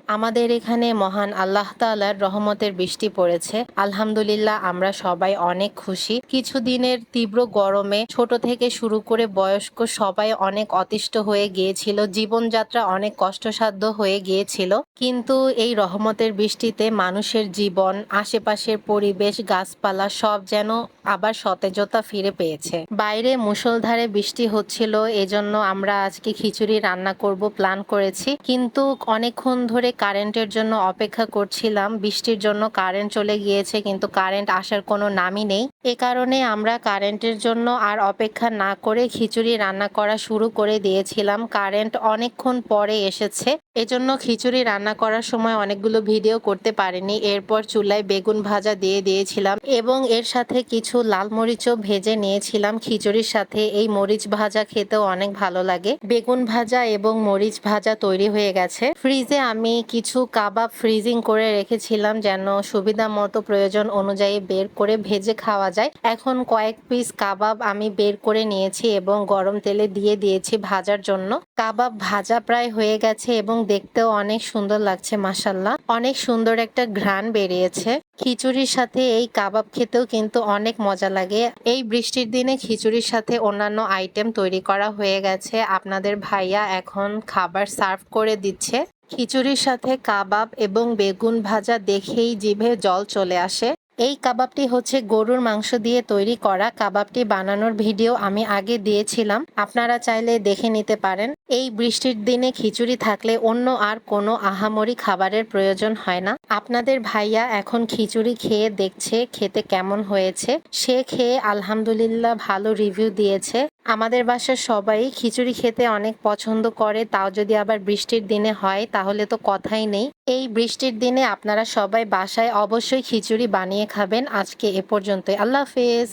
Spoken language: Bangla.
আমাদের এখানে মহান আল্লাহ তাআলার রহমতের বৃষ্টি পড়েছে। আলহামদুলিল্লাহ আমরা সবাই অনেক খুশি। কিছুদিনের তীব্র গরমে ছোট থেকে শুরু করে বয়স্ক সবাই অনেক অতিষ্ঠ হয়ে গিয়েছিল। জীবনযাত্রা অনেক কষ্টসাধ্য হয়ে গিয়েছিল। কিন্তু এই রহমতের বৃষ্টিতে মানুষের জীবন, আশেপাশের পরিবেশ, গাছপালা সব যেন আবার সতেজতা ফিরে পেয়েছে। বাইরে মুষলধারে বৃষ্টি হচ্ছিল, এজন্য আমরা আজকে খিচুড়ি রান্না করব প্ল্যান করেছি। কিন্তু অনেকক্ষণ ধরে কারেন্টের জন্য অপেক্ষা করছিলাম। বৃষ্টির জন্য কারেন্ট চলে গিয়েছে, কিন্তু কারেন্ট আসার কোনো নামই নেই। এ কারণে আমরা কারেন্টের জন্য আর অপেক্ষা না করে খিচুড়ি রান্না করা শুরু করে দিয়েছিলাম। কারেন্ট অনেকক্ষণ পরে এসেছে, এজন্য খিচুড়ি রান্না করার সময় অনেকগুলো ভিডিও করতে পারিনি। এরপর চুলায় বেগুন ভাজা দিয়ে দিয়েছিলাম এবং এর সাথে কিছু লাল মরিচও ভেজে নিয়েছিলাম। খিচুড়ির সাথে এই মরিচ ভাজা খেতেও অনেক ভালো লাগে। বেগুন ভাজা এবং মরিচ ভাজা তৈরি হয়ে গেছে। ফ্রিজে আমি কিছু কাবাব ফ্রিজিং করে রেখেছিলাম, যেন সুবিধা মতো প্রয়োজন অনুযায়ী বের করে ভেজে খাওয়া যায়। এখন কয়েক পিস কাবাব আমি বের করে নিয়েছি এবং গরম তেলে দিয়ে দিয়েছি ভাজার জন্য। কাবাব ভাজা প্রায় হয়ে গেছে এবং দেখতেও অনেক সুন্দর লাগছে। মাশাআল্লাহ, অনেক সুন্দর একটা ঘ্রাণ বেরিয়েছে। খিচুড়ির সাথে এই কাবাব খেতেও কিন্তু অনেক মজা লাগে। এই বৃষ্টির দিনে খিচুড়ির সাথে অন্যান্য আইটেম তৈরি করা হয়ে গেছে। আপনাদের ভাইয়া এখন খাবার সার্ভ করে দিচ্ছে। খিচুড়ির সাথে কাবাব এবং বেগুন ভাজা দেখেই জিভে জল চলে আসে। এই কাবাবটি হচ্ছে গরুর মাংস দিয়ে তৈরি করা। কাবাবটি বানানোর ভিডিও আমি আগে দিয়েছিলাম, আপনারা চাইলে দেখে নিতে পারেন। এই বৃষ্টির দিনে খিচুড়ি থাকলে অন্য আর কোনো আহামরি খাবারের প্রয়োজন হয় না। আপনাদের ভাইয়া এখন খিচুড়ি খেয়ে দেখছে খেতে কেমন হয়েছে। সে খেয়ে আলহামদুলিল্লাহ ভালো রিভিউ দিয়েছে। আমাদের বাসার সবাই খিচুড়ি খেতে অনেক পছন্দ করে, তাও যদি আবার বৃষ্টির দিনে হয় তাহলে তো কথাই নেই। এই বৃষ্টির দিনে আপনারা সবাই বাসায় অবশ্যই খিচুড়ি বানিয়ে খাবেন। আজকে এ পর্যন্তই। আল্লাহ হাফেজ।